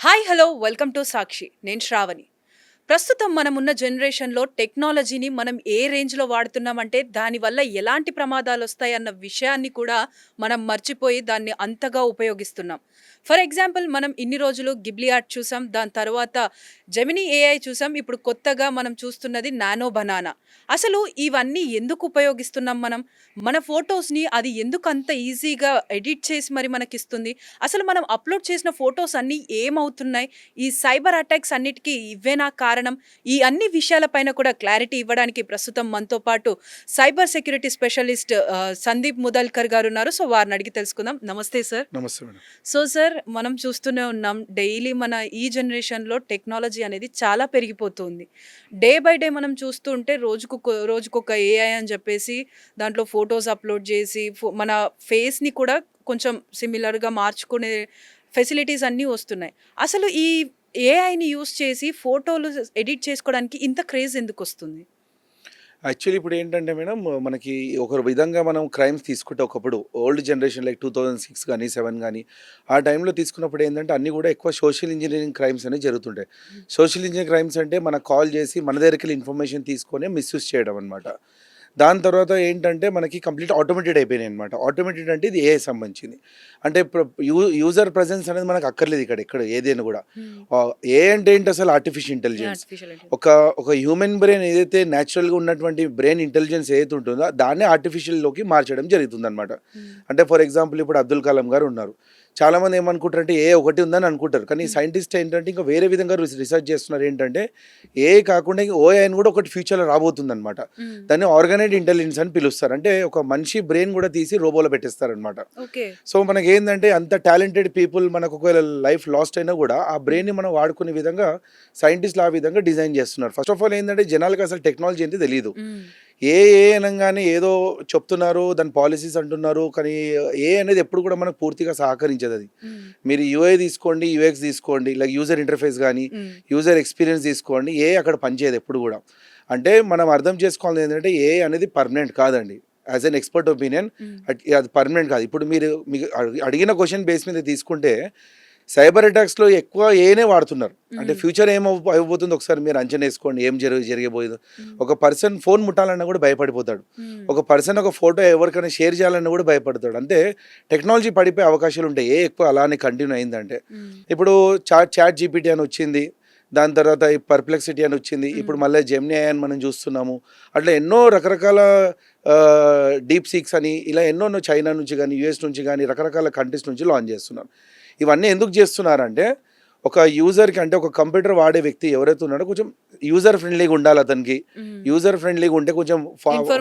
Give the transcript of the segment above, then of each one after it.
Hi hello welcome to సాక్షి నేను శ్రావణి. ప్రస్తుతం మనమున్న జనరేషన్లో టెక్నాలజీని మనం ఏ రేంజ్లో వాడుతున్నామంటే దానివల్ల ఎలాంటి ప్రమాదాలు వస్తాయన్న విషయాన్ని కూడా మనం మర్చిపోయి దాన్ని అంతగా ఉపయోగిస్తున్నాం. ఫర్ ఎగ్జాంపుల్ మనం ఇన్ని రోజులు గిబ్లీ ఆర్ట్ చూసాం, దాని తర్వాత జెమినీ ఏఐ చూసాం, ఇప్పుడు కొత్తగా మనం చూస్తున్నది నానో బనానా. అసలు ఇవన్నీ ఎందుకు ఉపయోగిస్తున్నాం మనం? మన ఫొటోస్ని అది ఎందుకు అంత ఈజీగా ఎడిట్ చేసి మరి మనకిస్తుంది? అసలు మనం అప్లోడ్ చేసిన ఫొటోస్ అన్నీ ఏమవుతున్నాయి? ఈ సైబర్ అటాక్స్ అన్నిటికీ ఇవేనా కారణం? ఈ అన్ని విషయాలపైన కూడా క్లారిటీ ఇవ్వడానికి ప్రస్తుతం మనతో పాటు cyber security specialist Sandeep Mudalkar గారు ఉన్నారు. సో వారిని అడిగి తెలుసుకుందాం. నమస్తే సార్. నమస్తే మేడం. సో సార్, మనం చూస్తూనే ఉన్నాం డైలీ మన ఈ జనరేషన్లో టెక్నాలజీ అనేది చాలా పెరిగిపోతుంది. డే బై డే మనం చూస్తూ ఉంటే రోజుకొక ఏఐ అని చెప్పేసి దాంట్లో ఫొటోస్ అప్లోడ్ చేసి మన ఫేస్ని కూడా కొంచెం సిమిలర్గా మార్చుకునే ఫెసిలిటీస్ అన్నీ వస్తున్నాయి. అసలు ఈ ఏఐని యూస్ చేసి ఫోటోలు ఎడిట్ చేసుకోవడానికి ఇంత క్రేజ్ ఎందుకు వస్తుంది? యాక్చువల్లీ ఇప్పుడు ఏంటంటే మేడం, మనకి ఒక విధంగా మనం క్రైమ్స్ తీసుకుంటే ఒకప్పుడు ఓల్డ్ జనరేషన్ లైక్ 2006 కానీ 7 కానీ ఆ టైంలో తీసుకున్నప్పుడు ఏంటంటే అన్నీ కూడా ఎక్కువ సోషల్ ఇంజనీరింగ్ క్రైమ్స్ అనేవి జరుగుతుంటాయి. సోషల్ ఇంజనీరింగ్ క్రైమ్స్ అంటే మనకు కాల్ చేసి మన దగ్గరికి ఇన్ఫర్మేషన్ తీసుకొని మిస్యూజ్ చేయడం అనమాట. దాని తర్వాత ఏంటంటే మనకి కంప్లీట్ ఆటోమేటెడ్ అయిపోయినాయి అనమాట. ఆటోమేటెడ్ అంటే ఇది ఏఐ సంబంధించింది. అంటే యూజర్ ప్రజెన్స్ అనేది మనకు అక్కర్లేదు ఇక్కడ ఏదైనా కూడా. ఏ అంటే ఏంటి అసలు ఆర్టిఫిషియల్ ఇంటెలిజెన్స్. ఒక ఒక హ్యూమన్ బ్రెయిన్ ఏదైతే న్యాచురల్గా ఉన్నటువంటి బ్రెయిన్ ఇంటెలిజెన్స్ ఏదైతే ఉంటుందో దాన్ని ఆర్టిఫిషియల్లోకి మార్చడం జరుగుతుంది అనమాట. అంటే ఫర్ ఎగ్జాంపుల్ ఇప్పుడు అబ్దుల్ కలాం గారు ఉన్నారు. చాలామంది ఏమనుకుంటారంటే ఏ ఒకటి ఉందని అనుకుంటారు, కానీ సైంటిస్ట్ ఏంటంటే ఇంకా వేరే విధంగా రీసెర్చ్ చేస్తున్నారు. ఏంటంటే ఏ కాకుండా ఓఏ అని కూడా ఒకటి ఫ్యూచర్లో రాబోతుంది అనమాట. దాన్ని ఆర్గనైజ్డ్ ఇంటెలిజెన్స్ అని పిలుస్తారు. అంటే ఒక మనిషి బ్రెయిన్ కూడా తీసి రోబోలో పెట్టేస్తారనమాట. సో మనకి ఏంటంటే అంత టాలెంటెడ్ పీపుల్ మనకు ఒకవేళ లైఫ్ లాస్ట్ అయినా కూడా ఆ బ్రెయిన్ని మనం వాడుకునే విధంగా సైంటిస్టులు ఆ విధంగా డిజైన్ చేస్తున్నారు. ఫస్ట్ ఆఫ్ ఆల్ ఏంటంటే జనాలకు అసలు టెక్నాలజీ అంటే తెలియదు. ఏ అనగానే ఏదో చెప్తున్నారు, దాని పాలసీస్ అంటున్నారు, కానీ ఏ అనేది ఎప్పుడు కూడా మనకు పూర్తిగా సహకరించదు. అది మీరు యూఐ తీసుకోండి, యూఎక్స్ తీసుకోండి, లైక్ యూజర్ ఇంటర్ఫేస్ కానీ యూజర్ ఎక్స్పీరియన్స్ తీసుకోండి, ఏ అక్కడ పనిచేయదు ఎప్పుడు కూడా. అంటే మనం అర్థం చేసుకోవాలి ఏంటంటే ఏ అనేది పర్మనెంట్ కాదండి. యాజ్ అన్ ఎక్స్పర్ట్ ఒపీనియన్ అది పర్మనెంట్ కాదు. ఇప్పుడు మీకు అడిగిన క్వశ్చన్ బేస్ మీద తీసుకుంటే సైబర్ అటాక్స్లో ఎక్కువ ఏనే వాడుతున్నారు. అంటే ఫ్యూచర్ అయిపోతుంది ఒకసారి మీరు అంచనా వేసుకోండి, ఏం జరగబోయేది. ఒక పర్సన్ ఫోన్ ముట్టాలన్నా కూడా భయపడిపోతాడు. ఒక పర్సన్ ఒక ఫోటో ఎవరికైనా షేర్ చేయాలన్నా కూడా భయపడతాడు. అంటే టెక్నాలజీ పడిపోయే అవకాశాలు ఉంటాయి ఏ ఎక్కువ అలానే కంటిన్యూ అయిందంటే. ఇప్పుడు చాట్ జీపీటీ అని వచ్చింది, దాని తర్వాత ఈ పర్ప్లెక్సిటీ అని వచ్చింది, ఇప్పుడు మళ్ళీ జెమినీ అని మనం చూస్తున్నాము. అట్లా ఎన్నో రకరకాల డీప్ సీక్స్ అని ఇలా ఎన్నో చైనా నుంచి కానీ యూఎస్ నుంచి కానీ రకరకాల కంట్రీస్ నుంచి లాంచ్ చేస్తున్నారు. ఇవన్నీ ఎందుకు చేస్తున్నారంటే ఒక యూజర్కి, అంటే ఒక కంప్యూటర్ వాడే వ్యక్తి ఎవరైతే ఉన్నాడో కొంచెం యూజర్ ఫ్రెండ్లీగా ఉండాలి. అతనికి యూజర్ ఫ్రెండ్లీగా ఉంటే కొంచెం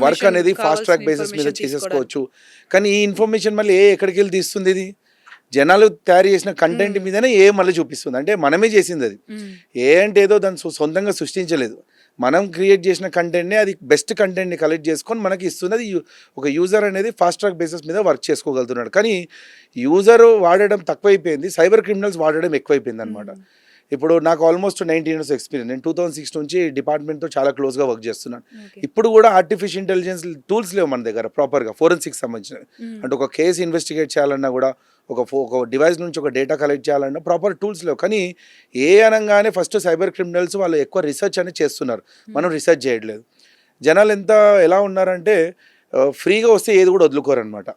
వర్క్ అనేది ఫాస్ట్ ట్రాక్ బేసిస్ మీద చేసేసుకోవచ్చు. కానీ ఈ ఇన్ఫర్మేషన్ మళ్ళీ ఎక్కడికి వెళ్ళి తీస్తుంది? ఇది జనాలు తయారు చేసిన కంటెంట్ మీదనే మళ్ళీ చూపిస్తుంది. అంటే మనమే చేసింది అది. అంటే ఏదో దాన్ని సొంతంగా సృష్టించలేదు, మనం క్రియేట్ చేసిన కంటెంట్ని, అది బెస్ట్ కంటెంట్ని కలెక్ట్ చేసుకొని మనకి ఇస్తుంది. అది ఒక యూజర్ అనేది ఫాస్ట్ ట్రాక్ బేసిస్ మీద వర్క్ చేసుకోగలుగుతున్నాడు. కానీ యూజర్ వాడడం తక్కువైపోయింది, సైబర్ క్రిమినల్స్ వాడడం ఎక్కువైపోయింది అనమాట. ఇప్పుడు నాకు ఆల్మోస్ట్ 19 years ఎక్స్పీరియన్స్. నేను 2006 నుంచి డిపార్ట్మెంట్తో చాలా క్లోజ్గా వర్క్ చేస్తున్నాను. ఇప్పుడు కూడా ఆర్టిఫిషియల్ ఇంటెలిజెన్స్ టూల్స్ లేవు మన దగ్గర ప్రాపర్గా ఫోరెన్సిక్ సంబంధించిన. అంటే ఒక కేసు ఇన్వెస్టిగేట్ చేయాలన్నా కూడా, ఒక డివైస్ నుంచి ఒక డేటా కలెక్ట్ చేయాలన్నా ప్రాపర్ టూల్స్ లేవు. కానీ అనగానే ఫస్ట్ సైబర్ క్రిమినల్స్ వాళ్ళు ఎక్కువ రీసెర్చ్ అనేది చేస్తున్నారు, మనం రీసెర్చ్ చేయట్లేదు. జనాలు ఎలా ఉన్నారంటే ఫ్రీగా వస్తే ఏది కూడా వదులుకోరనమాట.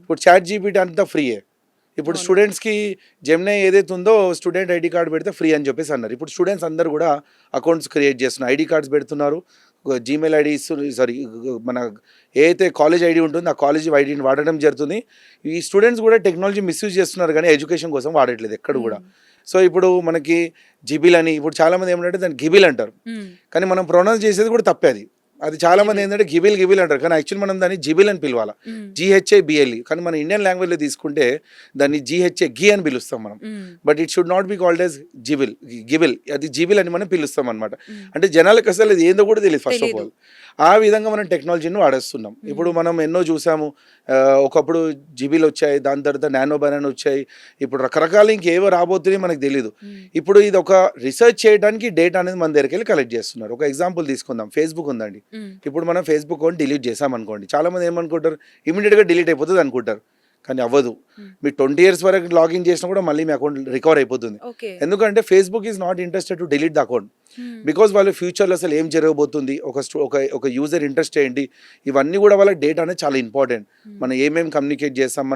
ఇప్పుడు చాట్ జీపీటీ అంతా ఫ్రీయే. ఇప్పుడు స్టూడెంట్స్కి జెమినీ ఏదైతే ఉందో స్టూడెంట్ ఐడి కార్డు పెడితే ఫ్రీ అని చెప్పేసి అన్నారు. ఇప్పుడు స్టూడెంట్స్ అందరూ కూడా అకౌంట్స్ క్రియేట్ చేస్తున్నారు, ఐడి కార్డ్స్ పెడుతున్నారు, జీమెయిల్ ఐడి మన ఏదైతే కాలేజ్ ఐడి ఉంటుందో ఆ కాలేజ్ ఐడిని వాడడం జరుగుతుంది. ఈ స్టూడెంట్స్ కూడా టెక్నాలజీ మిస్యూజ్ చేస్తున్నారు కానీ ఎడ్యుకేషన్ కోసం వాడట్లేదు ఎక్కడ కూడా. సో ఇప్పుడు మనకి జిబిల్ అని, ఇప్పుడు చాలామంది ఏమంటే దాన్ని గిబిల్ అంటారు, కానీ మనం ప్రొనౌన్స్ చేసేది కూడా తప్పే. అది చాలా మంది ఏంటంటే గిబిల్ అంటారు, కానీ యాక్చువల్లీ మనం దాన్ని జిబిల్ అని పిలవాలి, GHABLE. కానీ మన ఇండియన్ లాంగ్వేజ్లో తీసుకుంటే దాన్ని GHA అని పిలుస్తాం మనం. But it should not be called as Ghibli. అది జిబిల్ అని మనం పిలుస్తాం అనమాట. అంటే జనాలకు అసలు అది ఏందో కూడా తెలియదు ఫస్ట్ ఆఫ్ ఆల్. ఆ విధంగా మనం టెక్నాలజీని వాడేస్తున్నాం. ఇప్పుడు మనం ఎన్నో చూసాము, ఒకప్పుడు జిబిల్ వచ్చాయి, దాని తర్వాత నానో బనానా వచ్చాయి, ఇప్పుడు రకరకాల ఇంకేవో రాబోతున్నాయి మనకు తెలియదు. ఇప్పుడు ఇది ఒక రీసెర్చ్ చేయడానికి డేటా అనేది మన దగ్గరికి వెళ్ళి కలెక్ట్ చేస్తున్నారు. ఒక ఎగ్జాంపుల్ తీసుకుందాం, ఫేస్బుక్ ఉందండి. ఇప్పుడు మనం ఫేస్బుక్ డిలీట్ చేసాం అనుకోండి, చాలా మంది ఏమనుకుంటారు ఇమీడియట్గా డిలీట్ అయిపోతుంది అనుకుంటారు. కానీ అవ్వదు. మీరు 20 ఇయర్స్ వరకు లాగిన్ చేసినా కూడా మళ్ళీ మీ అకౌంట్ రికవర్ అయిపోతుంది. ఓకే. ఎందుకంటే Facebook is not interested to delete the account. Because వాళ్ళ ఫ్యూచర్లో అసలు ఏం జరగబోతుంది, ఒక యూజర్ ఇంట్రెస్ట్ ఏంటి, ఇవన్నీ కూడా వాళ్ళ డేటా అనేది చాలా ఇంపార్టెంట్. మనం ఏమేమి కమ్యూనికేట్ చేస్తాం,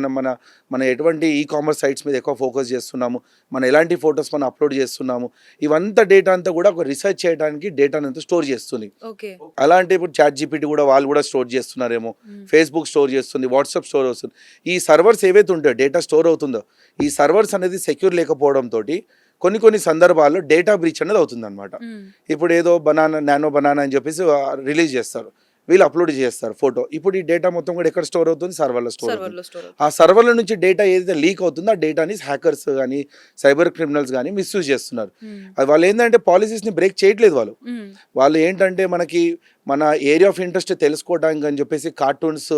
మన ఎటువంటి ఈ కామర్స్ సైట్స్ మీద ఎక్కువ ఫోకస్ చేస్తున్నాము, మనం ఎలాంటి ఫొటోస్ మనం అప్లోడ్ చేస్తున్నాము, ఇవంతా డేటా అంతా కూడా ఒక రీసెర్చ్ చేయడానికి డేటాను అంతా స్టోర్ చేస్తుంది. ఓకే. అలాంటి ఇప్పుడు ChatGPT కూడా వాళ్ళు కూడా స్టోర్ చేస్తున్నారేమో, ఫేస్బుక్ స్టోర్ చేస్తుంది, వాట్సాప్ స్టోర్ అవుతుంది. ఈ సర్వర్స్ ఏవైతే ఉంటాయో డేటా స్టోర్ అవుతుందో, ఈ సర్వర్స్ అనేది సెక్యూర్ లేకపోవడంతో కొన్ని సందర్భాల్లో డేటా బ్రీచ్ అనేది అవుతుంది అనమాట. ఇప్పుడు ఏదో నానో బనానా అని చెప్పేసి రిలీజ్ చేస్తారు, వీళ్ళు అప్లోడ్ చేస్తారు ఫోటో. ఇప్పుడు ఈ డేటా మొత్తం కూడా ఎక్కడ స్టోర్ అవుతుంది, సర్వర్లో స్టోర్ అవుతుంది. ఆ సర్వర్ల నుంచి డేటా ఏదైతే లీక్ అవుతుందో ఆ డేటాని హ్యాకర్స్ కానీ సైబర్ క్రిమినల్స్ కానీ మిస్యూజ్ చేస్తున్నారు. అది వాళ్ళు ఏంటంటే పాలసీస్ని బ్రేక్ చేయట్లేదు. వాళ్ళు ఏంటంటే మన ఏరియా ఆఫ్ ఇంట్రెస్ట్ తెలుసుకోవడానికి అని చెప్పేసి కార్టూన్స్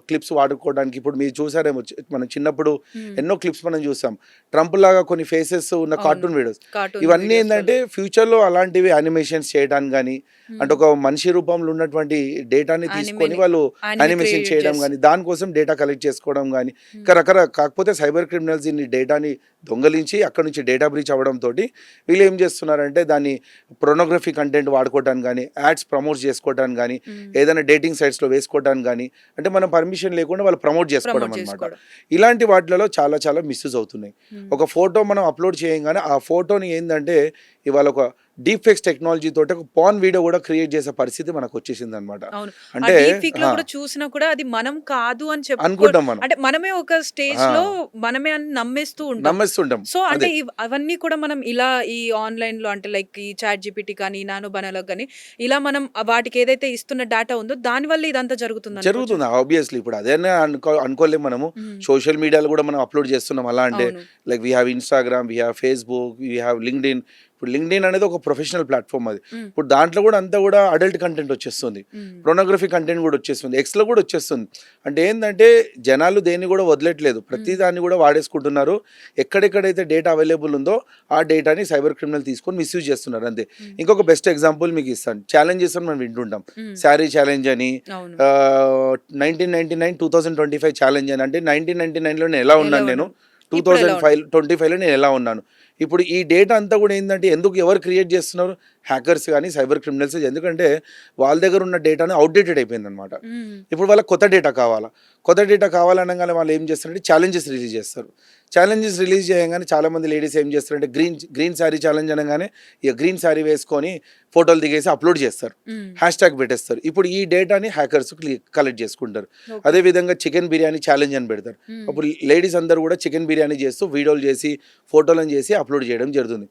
క్లిప్స్ వాడుకోవడానికి. ఇప్పుడు మీరు చూసారేమో, మనం చిన్నప్పుడు ఎన్నో క్లిప్స్ మనం చూసాం, ట్రంప్ లాగా కొన్ని ఫేసెస్ ఉన్న కార్టూన్ వీడియోస్. ఇవన్నీ ఏంటంటే ఫ్యూచర్లో అలాంటివి యానిమేషన్స్ చేయడానికి కానీ, అంటే ఒక మనిషి రూపంలో ఉన్నటువంటి డేటాని తీసుకొని వాళ్ళు యానిమేషన్ చేయడం కానీ, దానికోసం డేటా కలెక్ట్ చేసుకోవడం కానీ, కాకపోతే సైబర్ క్రిమినల్స్ ఇన్ని డేటాని దొంగలించి అక్కడ నుంచి డేటా బ్రీచ్ అవ్వడంతో వీళ్ళు ఏం చేస్తున్నారంటే దాన్ని ప్రొనోగ్రఫీ కంటెంట్ వాడుకోవడానికి కానీ, యాడ్స్ ప్రమోట్ చేసుకోవడానికి కానీ, ఏదైనా డేటింగ్ సైట్స్లో వేసుకోవడానికి కానీ, అంటే మనం పర్మిషన్ లేకుండా వాళ్ళు ప్రమోట్ చేసుకోవడం అనమాట. ఇలాంటి వాటిలలో చాలా చాలా మిస్యూజ్ అవుతున్నాయి. ఒక ఫోటో మనం అప్లోడ్ చేయగానే ఆ ఫోటోని ఏంటంటే ఇవాళ ఒక డీప్ ఫేక్స్ టెక్నాలజీ తోటి ఒక పాన్ వీడియో కూడా క్రియేట్ చేసే పరిస్థితి మనకు వచ్చేసింది అనమాట. అంటే చూసినా కూడా అది మనం కాదు అని అనుకుంటాం మనం. అంటే మనమే ఒక స్టేజ్ లో మనమే అని నమ్మేస్తుంటాం. సో అంటే అవన్నీ కూడా మనం ఇలా ఈ ఆన్లైన్ లో అంటే లైక్ ఈ ChatGPT కానీ నానో బనాలో కానీ ఇలా మనం వాటికి ఏదైతే ఇస్తున్న డేటా ఉందో దాని వల్ల ఇదంతా జరుగుతుంది. ఆబ్వియస్లీ ఇప్పుడు అదేనే అనుకోలేము మనము. సోషల్ మీడియాలో కూడా మనం అప్లోడ్ చేస్తున్నాం. అలా అంటే like we have Instagram, we have Facebook, we have LinkedIn. ఇప్పుడు లింక్డ్ఇన్ అనేది ఒక ప్రొఫెషనల్ ప్లాట్ఫామ్. అది ఇప్పుడు దాంట్లో కూడా అంతా కూడా అడల్ట్ కంటెంట్ వచ్చేస్తుంది, ప్రొనోగ్రఫీ కంటెంట్ కూడా వచ్చేస్తుంది, ఎక్స్లో కూడా వచ్చేస్తుంది. అంటే ఏంటంటే జనాలు దేన్ని కూడా వదిలేట్లేదు, ప్రతి దాన్ని కూడా వాడేసుకుంటున్నారు. ఎక్కడెక్కడైతే డేటా అవైలబుల్ ఉందో ఆ డేటాని సైబర్ క్రిమినల్ తీసుకొని మిస్యూజ్ చేస్తున్నారు అంతే. ఇంకొక బెస్ట్ ఎగ్జాంపుల్ మీకు ఇస్తాను. ఛాలెంజెస్ అని మనం వింటుంటాం, శారీ ఛాలెంజ్ అని, 1999 2025 ఛాలెంజ్ అని. అంటే 1999లో నేను ఎలా ఉన్నాను, నేను 2025లో నేను ఎలా ఉన్నాను. ఇప్పుడు ఈ డేటా అంతా కూడా ఏంటంటే ఎందుకు ఎవరు క్రియేట్ చేస్తున్నారు, హ్యాకర్స్ కానీ సైబర్ క్రిమినల్స్. ఎందుకంటే వాళ్ళ దగ్గర ఉన్న డేటాని అవుట్డేటెడ్ అయిపోయింది అనమాట. ఇప్పుడు వాళ్ళకి కొత్త డేటా కావాలనగానే వాళ్ళు ఏం చేస్తారంటే ఛాలెంజెస్ రిలీజ్ చేస్తారు. ఛాలెంజెస్ రిలీజ్ చేయగానే చాలామంది లేడీస్ ఏం చేస్తారంటే గ్రీన్ శారీ ఛాలెంజ్ అనగానే ఇక గ్రీన్ శారీ వేసుకొని ఫోటోలు దిగేసి అప్లోడ్ చేస్తారు, హ్యాష్ పెట్టేస్తారు. ఇప్పుడు ఈ డేటాని హ్యాకర్స్ కలెక్ట్ చేసుకుంటారు. అదేవిధంగా చికెన్ బిర్యానీ ఛాలెంజ్ అని పెడతారు. అప్పుడు లేడీస్ అందరూ కూడా చికెన్ బిర్యానీ చేస్తూ వీడియోలు చేసి ఫోటోలను చేసి అప్లోడ్ చేయడం జరుగుతుంది.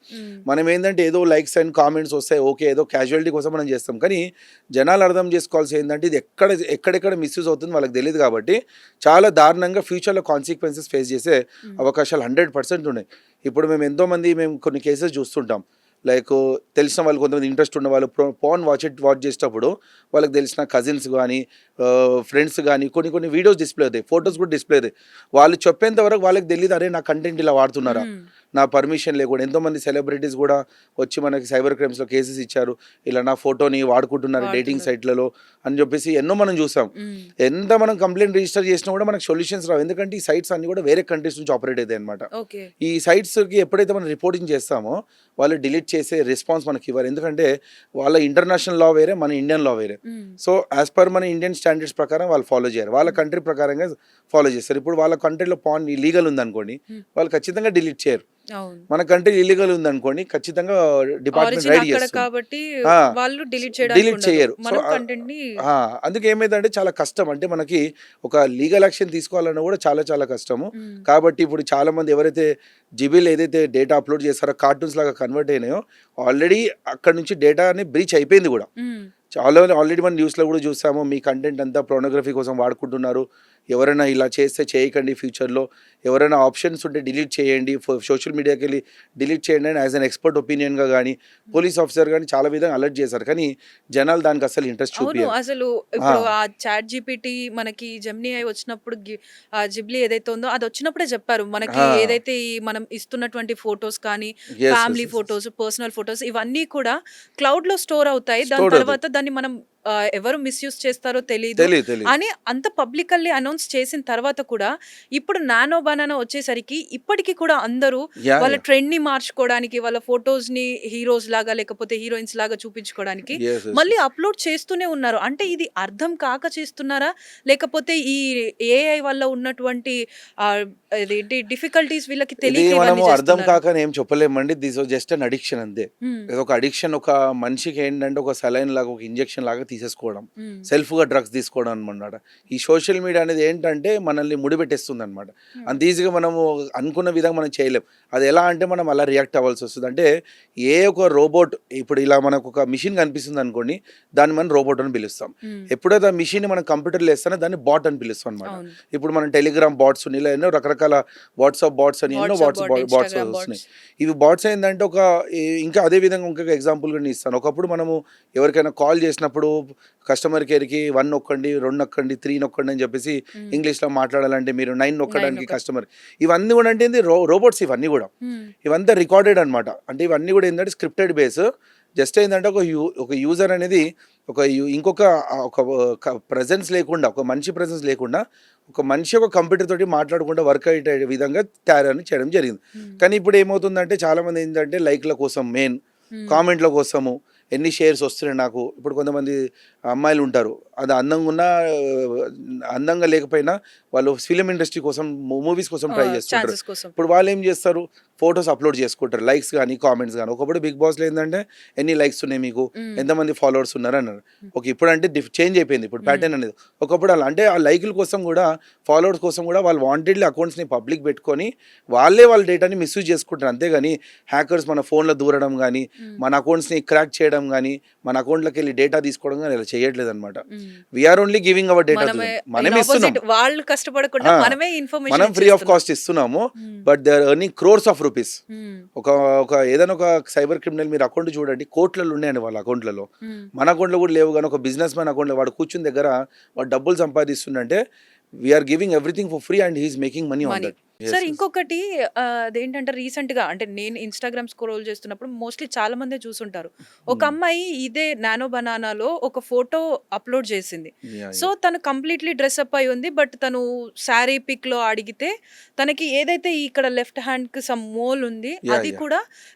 మనం ఏంటంటే ఏదో లైక్స్ అండ్ కామెంట్స్ వస్తాయి, ఓకే, ఏదో క్యాజువాలిటీ కోసం మనం చేస్తాం. కానీ జనాలు అర్థం చేసుకోవాల్సి ఏంటంటే ఇది ఎక్కడెక్కడ మిస్యూజ్ అవుతుంది వాళ్ళకి తెలియదు. కాబట్టి చాలా దారుణంగా ఫ్యూచర్లో కాన్సిక్వెన్సెస్ ఫేస్ చేసే అవకాశాలు 100% ఉన్నాయి. ఇప్పుడు మేము కొన్ని కేసెస్ చూస్తుంటాం. లైక్ తెలిసిన వాళ్ళు, కొంతమంది ఇంట్రెస్ట్ ఉన్న వాళ్ళు పాన్ వాచ్ చేసేటప్పుడు వాళ్ళకి తెలిసిన కజిన్స్ కానీ ఫ్రెండ్స్ కానీ కొన్ని వీడియోస్ డిస్ప్లే అవుతాయి, ఫొటోస్ కూడా డిస్ప్లే అవుతాయి. వాళ్ళు చెప్పేంత వరకు వాళ్ళకి తెలియదు, అరే నా కంటెంట్ ఇలా వాడుతున్నారా, నా పర్మిషన్ లేకుండా. ఎంతోమంది సెలబ్రిటీస్ కూడా వచ్చి మనకి సైబర్ క్రైమ్స్లో కేసెస్ ఇచ్చారు, ఇలా నా ఫోటోని వాడుకుంటున్నారు డేటింగ్ సైట్లలో అని చెప్పేసి ఎన్నో మనం చూసాం. ఎంత మనం కంప్లైంట్ రిజిస్టర్ చేసినా కూడా మనకు సొల్యూషన్స్ రావు. ఎందుకంటే ఈ సైట్స్ అన్ని కూడా వేరే కంట్రీస్ నుంచి ఆపరేట్ అవుతాయి అనమాట. ఈ సైట్స్కి ఎప్పుడైతే మనం రిపోర్టింగ్ చేస్తామో వాళ్ళు డిలీట్ చేసే రెస్పాన్స్ మనకి ఇవ్వాలి. ఎందుకంటే వాళ్ళ ఇంటర్నేషనల్ లా వేరే, మన ఇండియన్ లా వేరే. సో యాజ్ పర్ మన ఇండియన్ స్టాండర్డ్స్ ప్రకారం వాళ్ళు ఫాలో చేయరు, వాళ్ళ కంట్రీ ప్రకారంగా ఫాలో చేస్తారు. ఇప్పుడు వాళ్ళ కంట్రీలో పాన్ ఇల్లీగల్ ఉందనుకోండి, వాళ్ళు ఖచ్చితంగా డిలీట్ చేయరు. మన కంట్రీ ఇల్లీగల్ ఉందనుకోండి, ఖచ్చితంగా డిపార్ట్మెంట్ రైడ్ డిలీట్ చేయరు. అందుకే ఏమైందంటే చాలా కష్టం. అంటే మనకి ఒక లీగల్ యాక్షన్ తీసుకోవాలన్నా కూడా చాలా చాలా కష్టము. కాబట్టి ఇప్పుడు చాలా మంది ఎవరైతే జిబిల్ ఏదైతే డేటా అప్లోడ్ చేస్తారో కార్టూన్స్ లాగా కన్వర్ట్ అయినాయో, ఆల్రెడీ అక్కడ నుంచి డేటాని బ్రీచ్ అయిపోయింది కూడా. ఆల్రెడీ మనం న్యూస్లో కూడా చూసాము, మీ కంటెంట్ అంతా పోర్నోగ్రఫీ కోసం వాడుకుంటున్నారు, ఎవరైనా ఇలా చేస్తే చేయకండి, ఫ్యూచర్లో ఎవరైనా ఆప్షన్స్ ఉంటే డిలీట్ చేయండి, సోషల్ మీడియాకి వెళ్ళి డిలీట్ చేయండి అని యాజ్ అన్ ఎక్స్పర్ట్ ఒపీనియన్గా కానీ పోలీస్ ఆఫీసర్ కానీ చాలా విధంగా అలర్ట్ చేశారు. కానీ జనాలు దానికి అసలు ఇంట్రెస్ట్ చూపించారు. అసలు ఇప్పుడు ఆ ChatGPT మనకి జెమినీ వచ్చినప్పుడు జిబ్లీ ఏదైతే ఉందో అది వచ్చినప్పుడే చెప్పారు మనకి, ఏదైతే మనం ఇస్తున్నటువంటి ఫొటోస్ కానీ ఫ్యామిలీ ఫొటోస్, పర్సనల్ ఫొటోస్ ఇవన్నీ కూడా క్లౌడ్ లో స్టోర్ అవుతాయి. దాని తర్వాత దాన్ని మనం ఎవరు మిస్యూజ్ చేస్తారో తెలీదు తెలీదు. అని అంత పబ్లికల్లీ అనౌన్స్ చేసిన తర్వాత కూడా ఇప్పుడు నానో బనానా వచ్చేసరికి ఇప్పటికీ కూడా అందరూ యాహ్! వాళ్ళ యాహ్! ట్రెండ్ ని మార్చుకోవడానికి, వాళ్ళ ఫోటోస్ ని హీరోస్ లాగా లేకపోతే హీరోయిన్స్ లాగా చూపించుకోవడానికి యెస్. యెస్. మళ్ళీ యెస్. అప్లోడ్ చేస్తూనే ఉన్నారు. అంటే ఇది అర్థం కాక చేస్తున్నారా, లేకపోతే ఈ ఏఐ వల్ల ఉన్నటువంటి అదేంటి డిఫికల్టీస్ వీళ్ళకి ఇది తెలియక మనము ఇవన్నీ అర్థం చేస్తున్నారా? కాక అని ఏం చెప్పలేమండి. This was just an addiction అంతే. హ్మ్. ఇదొక అడిక్షన్, ఒక మనిషికి ఏంటంటే ఒక సెలైన్ లాగా, ఒక ఇంజెక్షన్ లాగా తీసేసుకోవడం. హ్మ్. సెల్ఫ్‌గా డ్రగ్స్ తీసుకోవడం అనమాట. ఈ సోషల్ మీడియా అనేది ఏంటంటే మనల్ని ముడిపెట్టేస్తుందనమాట. హ్మ్. అంత ఈజీగా మనము అనుకున్న విధంగా మనం చేయలేం. అది ఎలా అంటే మనం అలా రియాక్ట్ అవ్వాల్సొస్తది. అంటే ఏ ఒక రోబోట్ ఇప్పుడు ఇలా మనకు ఒక మిషన్ కనిపిస్తుందనుకోండి, దాన్ని మనం రోబోట్ అని పిలుస్తాం. హ్మ్. ఎప్పుడైతే ఆ మిషన్‌ని మనం కంప్యూటర్‌లో ఏస్తానో దాన్ని బాట్ అని పిలుస్తాం అనమాట. అవును. ఇప్పుడు మనం టెలిగ్రామ్ బాట్స్ ఇలా ఎన్నో రకరకాల వాట్సాప్ బాట్స్ అని ఎన్నో వాట్సాప్ బాట్, బాట్స్ ఇన్‌స్టాగ్రామ్ వస్తున్నాయి. బాట్స్. ఇవి బాట్స్ ఏందంటే ఇంకా అదే విధంగా ఇంకొక ఎగ్జాంపుల్ కూడా నేను ఇస్తాను. ఒకప్పుడు మనము ఎవరికైనా కాల్ చేసినప్పుడు కస్టమర్ కేర్‌కి 1 నొక్కండి, 2 నొక్కండి, 3 నొక్కండి అని చెప్పేసి హ్మ్. ఇంగ్లీష్‌లో మాట్లాడాలంటే మీరు 9 9 నొక్కడానికి నొక్కడం. కస్టమర్. ఇవన్నీ కూడా అంటే ఏంది రోబోట్స్ ఇవన్నీ కూడా. హ్మ్. ఇవంతా రికార్డెడ్ అనమాట. అంటే ఇవన్నీ కూడా ఏంటంటే స్క్రిప్టెడ్ బేస్. జస్ట్ ఏంటంటే ఒక యూజర్ అనేది ఇంకొక ఒక ప్రెజెన్స్ లేకుండా, ఒక మనిషి ప్రెజెన్స్ లేకుండా, ఒక మనిషి ఒక కంప్యూటర్ తోటి మాట్లాడకుండా వర్క్ అయ్యే విధంగా తయారని చేయడం జరిగింది. హ్మ్. కానీ ఇప్పుడు ఏమవుతుందంటే చాలామంది ఏంటంటే లైక్ల కోసం మెయిన్, హ్మ్. కామెంట్ల కోసము, ఎన్ని షేర్స్ వస్తున్నాయి నాకు. ఇప్పుడు కొంతమంది అమ్మాయిలు ఉంటారు, అది అందంగా ఉన్నా అందంగా లేకపోయినా వాళ్ళు ఫిలిం ఇండస్ట్రీ కోసం, మూవీస్ కోసం ట్రై చేస్తుంటారు. ఛాన్సెస్ కోసం. ఇప్పుడు వాళ్ళు ఏం చేస్తారు, ఫొటోస్ అప్లోడ్ చేసుకుంటారు, లైక్స్ కానీ కామెంట్స్ కానీ. ఒకప్పుడు బిగ్ బాస్లో ఏంటంటే ఎన్ని లైక్స్ ఉన్నాయి మీకు, హ్మ్. ఎంతమంది ఫాలోవర్స్ ఉన్నారు అన్నారు. ఓకే, ఇప్పుడు అంటే చేంజ్ అయిపోయింది ఇప్పుడు హ్మ్. ప్యాటర్న్ అనేది. ఒకప్పుడు అలా అంటే ఆ లైకుల కోసం కూడా, ఫాలోవర్స్ కోసం కూడా వాళ్ళు వాంటెడ్లీ అకౌంట్స్ని పబ్లిక్ పెట్టుకొని వాళ్ళ డేటాని మిస్యూజ్ చేసుకుంటారు. అంతేగాని హ్యాకర్స్ మన ఫోన్లో దూరడం కానీ, హ్మ్. మన అకౌంట్స్ని క్రాక్ చేయడం కానీ, మన అకౌంట్లోకి వెళ్ళి డేటా తీసుకోవడం కానీ ఇలా చేయట్లేదు అనమాట. Hmm. We are only giving our data to మనమే దెమ్. ఇన్ మనమే ఇస్తున్నాం. అపోజిట్ వాళ్ళు కష్టపడకుండా ఆ, మనమే ఇన్ఫర్మేషన్ మనం ఫ్రీ ఆఫ్ ఇచ్చేస్తున్నాం. కాస్ట్ ఇస్తున్నాము. Hmm. But they are earning crores of rupees. Hmm. ఒక ఒక ఏదైనా ఒక సైబర్ క్రిమినల్ మీరు అకౌంట్ చూడండి, కోట్లలో ఉన్నాయండి వాళ్ళ అకౌంట్లలో. హ్మ్. మన అకౌంట్లో కూడా లేవు, కానీ ఒక బిజినెస్ మ్యాన్ అకౌంట్లో వాడు కూర్చుని దగ్గర వాడు డబ్బులు సంపాదిస్తుందంటే we are giving everything for free and he is making money on money. That. Sir ఇంకొకటి అదేంటంటే రీసెంట్‌గా అంటే నేను ఇన్‌స్టాగ్రామ్ స్క్రోల్ చేస్తున్నప్పుడు మోస్ట్‌లీ చాలా మందే చూసుంటారు. ఒక అమ్మాయి ఇదే నానో బనానాలో ఒక ఫోటో అప్‌లోడ్ చేసింది. సో, తను కంప్లీట్‌లీ డ్రెసప్ అయి ఉంది. బట్ తను శారీ పిక్‌లో అడిగితే తనకి ఏదైతే ఇక్కడ లెఫ్ట్ హ్యాండ్‌కి సమ్ మోల్ ఉంది. అది కూడా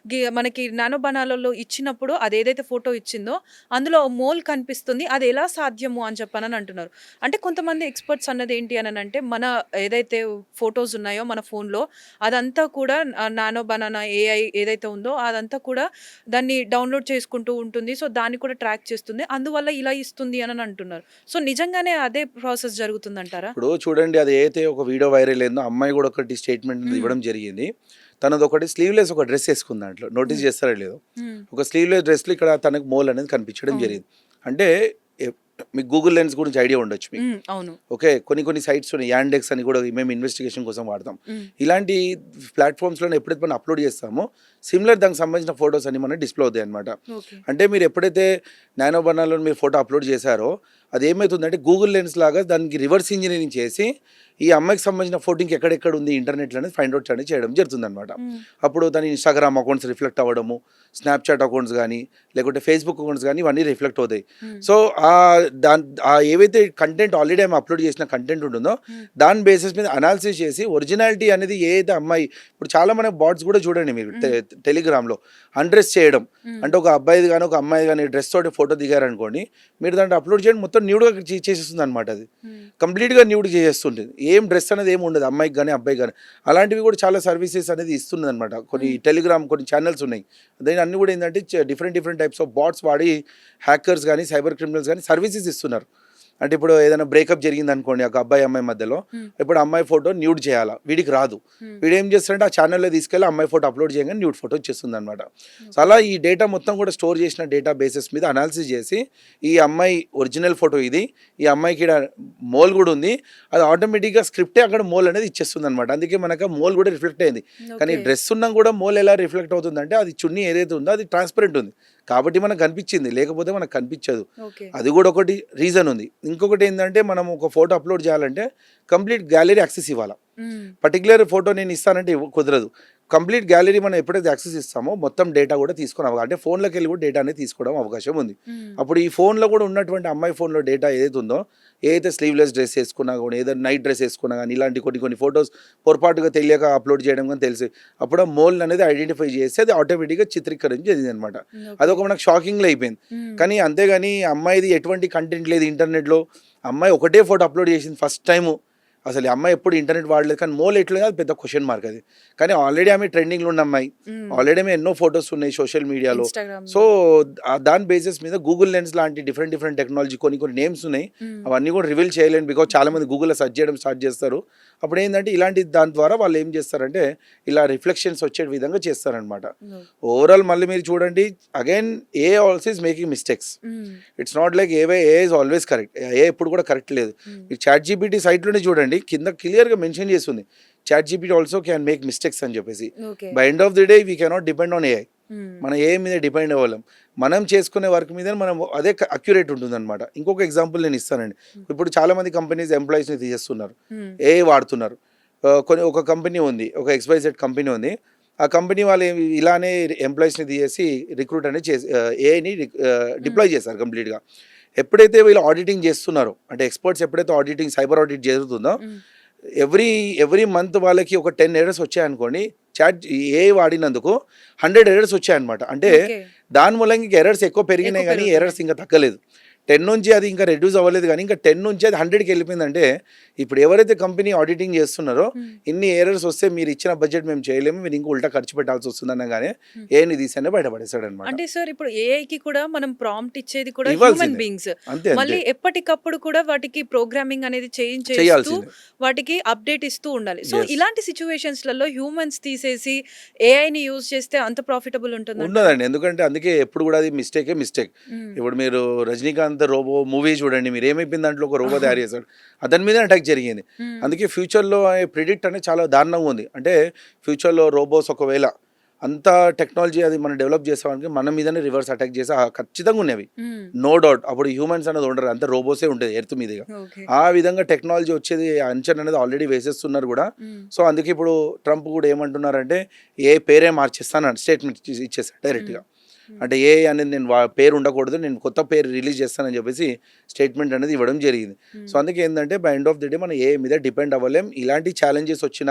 మనకి నానో బనానాలో ఇచ్చినప్పుడు అదేదైతే ఫోటో ఇచ్చిందో అందులో మోల్ కనిపిస్తుంది. అది ఎలా సాధ్యము అని చెప్పనని అంటున్నారు. అంటే కొంతమంది ఎక్స్‌పర్ట్స్ అన్నది ఏంటి అననంటే మన ఏదైతే ఫోటోస్ ఉన్నాయో మన ఫోన్‌లో అదంతా కూడా నానో బనానా ఏఐ ఏదైతే ఉందో అదంతా కూడా దాన్ని డౌన్‌లోడ్ చేసుకుంటూ ఉంటుంది. సో, దాన్ని కూడా ట్రాక్ చేస్తుంది. అందువల్ల ఇలా ఇస్తుంది అని అంటున్నారు. సో, నిజంగానే అదే ప్రాసెస్ జరుగుతుందంటారా? ఇప్పుడు చూడండి, అది ఏదైతే ఒక వీడియో వైరల్ అయిందో, అమ్మాయి కూడా ఒకటి స్టేట్మెంట్ హ్మ్. ఇవ్వడం జరిగింది. తనదొకటి స్లీవ్‌లెస్ ఒక డ్రెస్ ఏసుకుంది దాంట్లో. నోటీస్ హ్మ్. చేస్తారో లేదో. హ్మ్. ఒక స్లీవ్‌లెస్ డ్రెస్‌లో ఇక్కడ తనకు మోల్ అనేది కనిపించడం అవును. జరిగింది. అంటే ఎ మీకు గూగుల్ లెన్స్ గురించి ఐడియా ఉండొచ్చు మీకు. హ్మ్. అవును. ఓకే, కొన్ని సైట్స్ ఉన్నాయి. యాండెక్స్ అని కూడా మేము ఇన్వెస్టిగేషన్ కోసం వాడతాం. హ్మ్. ఇలాంటి ప్లాట్‌ఫామ్స్‌లోనే ఎప్పుడైతే మనం అప్‌లోడ్ చేస్తామో సిమిలర్ దానికి సంబంధించిన ఫోటోస్ అన్ని మనకి డిస్‌ప్లే అవుతాయన్నమాట. ఓకే. అంటే మీరు ఎప్పుడైతే నానో బనానాలో మీరు ఫోటో అప్‌లోడ్ చేశారో అదేమైతుందంటే గూగుల్ లెన్స్ లాగా దానికి రివర్స్ ఇంజినీరింగ్ చేసి ఈ అమ్మాయికి సంబంధించిన ఫోటో ఇంకెక్కడెక్కడ ఉంది ఇంటర్నెట్లో అనేది ఫైండ్ అవుట్ అనేది చేయడం జరుగుతుందన్నమాట. హ్మ్. అప్పుడు దాని ఇన్‌స్టాగ్రామ్ అకౌంట్స్ రిఫ్లెక్ట్ అవ్వడము, స్నాప్‌చాట్ అకౌంట్స్ గానీ, లేకుంటే ఫేస్‌బుక్ అకౌంట్స్ గానీ ఇవన్నీ రిఫ్లెక్ట్ అవుతాయి. హ్మ్. సో, ఏవైతే కంటెంట్ ఆల్రెడీ ఆమె అప్‌లోడ్ చేసిన కంటెంట్ ఉంటుందో హ్మ్. దాని బేసిస్ మీద అనాలిసిస్ చేసి ఒరిజినాలిటీ అనేది ఏదైతే అమ్మాయి ఇప్పుడు చాలా మన బాట్స్ కూడా చూడండి మీరు టెలిగ్రామ్‌లో అన్‌డ్రెస్ చేయడం. హ్మ్. అంటే ఒక అబ్బాయిది గాని, ఒక అమ్మాయి గాని డ్రెస్ తోటి ఫోటో దిగారనుకోండి, మీరు దాంట్లో అప్‌లోడ్ చేయండి మొత్తం న్యూడ్‌గా చేసేస్తుందన్నమాట అది. హ్మ్. కంప్లీట్‌గా న్యూడ్ చేసేస్తుంటుంది. ఏం డ్రెస్ అనేది ఏమి ఉండదు అమ్మాయికి గాని, అబ్బాయికి గాని. అలాంటివి కూడా చాలా సర్వీసెస్ అనేది ఇస్తున్నదన్నమాట. కొన్ని టెలిగ్రామ్ కొన్ని ఛానెల్స్ ఉన్నాయి. దాని అన్నీ కూడా ఏందంటే డిఫరెంట్ టైప్స్ ఆఫ్ బాట్స్ వాడి హ్యాకర్స్ గాని, సైబర్ క్రిమినల్స్ గాని సర్వీసెస్ ఇస్తున్నారు. అంటే ఇప్పుడు ఏదైనా బ్రేకప్ జరిగిందనుకోండి ఒక అబ్బాయి, అమ్మాయి మధ్యలో. హ్మ్. ఇప్పుడు అమ్మాయి ఫోటో న్యూడ్ చేయాలా, వీడికి రాదు. హ్మ్. వీడేం చేస్తాడంటే ఆ ఛానల్‌లో తీసుకెళ్ళి అమ్మాయి ఫోటో అప్‌లోడ్ చేయగానే న్యూడ్ ఫోటో వచ్చేస్తుందన్నమాట. So, okay. అలా ఈ డేటా మొత్తం కూడా స్టోర్ చేసిన డేటా బేసెస్ మీద అనాలిసిస్ చేసి ఈ అమ్మాయి ఒరిజినల్ ఫోటో ఇది, ఈ అమ్మాయికి ఈడ మోల్ కూడా ఉంది. అది ఆటోమేటిక్‌గా స్క్రిప్టే అక్కడ మోల్ అనేది ఇచ్చేస్తుందన్నమాట. అందుకే మనకు ఆ మోల్ కూడా రిఫ్లెక్ట్ అయింది. కానీ ఓకే. డ్రెస్ ఉన్నా కూడా మోల్ ఎలా రిఫ్లెక్ట్ అవుతుందంటే అది చున్నీ ఏదైతే ఉందో అది ట్రాన్స్పరెంట్ ఉంది. కాబట్టి మనకు కనిపించింది. లేకపోతే మనకు కనిపించదు. ఓకే. అది కూడా ఒకటి రీజన్ ఉంది. ఇంకొకటి ఏందంటే మనం ఒక ఫోటో అప్‌లోడ్ చేయాలంటే కంప్లీట్ గ్యాలరీ యాక్సెస్ ఇవ్వాలా. హ్మ్. పర్టిక్యులర్ ఫోటో నేను ఇస్తానంటే కుదరదు. కంప్లీట్ గ్యాలరీ మనం ఎప్పుడైతే యాక్సెస్ ఇస్తామో మొత్తం డేటా కూడా అంటే ఫోన్లోకి వెళ్ళి కూడా డేటా అనేది తీసుకోవడం అవకాశం ఉంది. అప్పుడు ఈ ఫోన్లో కూడా ఉన్నటువంటి అమ్మాయి ఫోన్లో డేటా ఏదైతే ఉందో, ఏదైతే స్లీవ్లెస్ డ్రెస్ వేసుకున్నా కూడా, ఏదైతే నైట్ డ్రెస్ వేసుకున్నా కానీ, ఇలాంటి కొన్ని ఫొటోస్ పొరపాటుగా తెలియక అప్లోడ్ చేయడం కానీ తెలిసి అప్పుడు ఆ మోల్ అనేది ఐడెంటిఫై చేసి అది ఆటోమేటిక్గా చిత్రీకరణ జరిగింది అనమాట. అదొక మనకు షాకింగ్లో అయిపోయింది. కానీ అంతేగాని అమ్మాయిది ఎటువంటి కంటెంట్ లేదు ఇంటర్నెట్లో. అమ్మాయి ఒకటే ఫోటో అప్లోడ్ చేసింది ఫస్ట్ టైము. అసలు ఈ అమ్మాయి ఎప్పుడు ఇంటర్నెట్ వాడలేదు, కానీ మోల్ ఎట్లా అది పెద్ద క్వశ్చన్ మార్క్ అది. కానీ ఆల్రెడీ ఆమె ట్రెండింగ్లో ఉన్న అమ్మాయి, ఆల్రెడీ ఆమె ఎన్నో ఫొటోస్ ఉన్నాయి సోషల్ మీడియాలో. సో దాని బేసిస్ మీద గూగుల్ లెన్స్ లాంటి డిఫరెంట్ టెక్నాలజీ కొన్ని నేమ్స్ ఉన్నాయి, అవన్నీ కూడా రివీల్ చేయలేను. బికాజ్ చాలా మంది గూగుల్లో సెర్చ్ చేయడం స్టార్ట్ చేస్తారు. అప్పుడు ఏంటంటే ఇలాంటి దాని ద్వారా వాళ్ళు ఏం చేస్తారంటే ఇలా రిఫ్లెక్షన్స్ వచ్చే విధంగా చేస్తారనమాట. ఓవరాల్ మళ్ళీ మీరు చూడండి, again A also is making mistakes. It's not like A is always correct. A ఎప్పుడు కూడా కరెక్ట్ లేదు. ఈ చాట్ జీపీటీ సైట్లోనే చూడండి, కింద క్లియర్గా మెన్షన్ చేస్తుంది ChatGPT also can make mistakes అని చెప్పేసి. By end of the day we cannot depend on AI. మనం ఏ మీద డిపెండ్ అవ్వలేం. మనం చేసుకునే వర్క్ మీద మనం అదే అక్యురేట్ ఉంటుంది అనమాట. ఇంకొక ఎగ్జాంపుల్ నేను ఇస్తానండి. ఇప్పుడు చాలా మంది కంపెనీస్ ఎంప్లాయీస్ని తీసేస్తున్నారు, ఏఐ వాడుతున్నారు. ఒక కంపెనీ ఉంది, ఒక XYZ కంపెనీ ఉంది. ఆ కంపెనీ వాళ్ళు ఇలానే ఎంప్లాయీస్ని తీసేసి రిక్రూట్ అనేది చేసి ఏఐని డిప్లాయ్ చేశారు కంప్లీట్గా. ఎప్పుడైతే వీళ్ళు ఆడిటింగ్ చేస్తున్నారో, అంటే ఎక్స్పర్ట్స్ ఎప్పుడైతే ఆడిటింగ్ సైబర్ ఆడిట్ జరుగుతుందో, ఎవ్రీ మంత్ వాళ్ళకి ఒక 10 ఎర్రర్స్ వచ్చాయనుకోండి, చాట్ ఏ వాడినందుకు 100 ఎర్రర్స్ వచ్చాయన్నమాట. అంటే దాని మూలంగా ఇంకా ఎర్రర్స్ ఎక్కువ పెరిగినాయి కానీ ఎర్రర్స్ ఇంకా తగ్గలేదు. 10 నుంచి అది ఇంకా రెడ్యూస్ అవ్వలేదు కానీ ఇంకా 10 నుంచి అది 100కి వెళ్ళిపోయిందంటే, ఇప్పుడు ఎవరైతే కంపెనీ ఆడిటింగ్ చేస్తున్నారో ఇన్ని ఎర్రర్స్ వస్తే మీరు ఇచ్చిన బడ్జెట్ మేము చేయలేము, మీరు ఇంకా ఉల్టా ఖర్చు పెట్టాల్సి వస్తుంది అనగానే ఏని తీసనే బయటపడేస్తాడు అనమాట. అంటే సార్ ఇప్పుడు ఏఐకి కూడా మనం ప్రాంప్ట్ ఇచ్చేది కూడా హ్యూమన్ బీయింగ్స్, మళ్ళీ ఎప్పటికప్పుడు కూడా వాటికి ప్రోగ్రామింగ్ అనేది చేంజ్ చేస్తూ వాటికి అప్డేట్ ఇస్తూ ఉండాలి. సో ఇలాంటి సిచ్యువేషన్స్ లలో హ్యూమన్స్ తీసేసి ఏఐని యూజ్ చేస్తే అంత ప్రాఫిటబుల్ ఉండదండి. ఎందుకంటే అందుకే ఎప్పుడు కూడా అది మిస్టేక్. ఇప్పుడు మీరు రజనీకాంత్ రోబో మూవీ చూడండి, మీరు ఏమైపోయింది దాంట్లో ఒక రోబో తయారు చేశాడు, అతని మీద అటాక్ జరిగింది. అందుకే ఫ్యూచర్లో ప్రిడిక్ట్ అనేది చాలా దారుణంగా ఉంది. అంటే ఫ్యూచర్లో రోబోస్ ఒకవేళ అంత టెక్నాలజీ అది మనం డెవలప్ చేసామని మన మీదనే రివర్స్ అటాక్ చేసి ఖచ్చితంగా ఉన్నవి, నో డౌట్. అప్పుడు హ్యూమన్స్ అనేది ఉండరు, అంత రోబోసే ఉంటుంది ఎర్త్ మీదుగా. ఆ విధంగా టెక్నాలజీ వచ్చేది అంచనా అనేది ఆల్రెడీ వేసేస్తున్నారు కూడా. సో అందుకే ఇప్పుడు ట్రంప్ కూడా ఏమంటున్నారంటే ఏ పేరే మార్చేస్తాను స్టేట్మెంట్ ఇచ్చేసాడు డైరెక్ట్గా. అంటే ఏ అనేది నేను పేరు ఉండకూడదు, నేను కొత్త పేరు రిలీజ్ చేస్తానని చెప్పేసి స్టేట్మెంట్ అనేది ఇవ్వడం జరిగింది. సో అందుకే ఏంటంటే by end of the day మనం ఏ మీద డిపెండ్ అవ్వలేం. ఇలాంటి ఛాలెంజెస్ వచ్చిన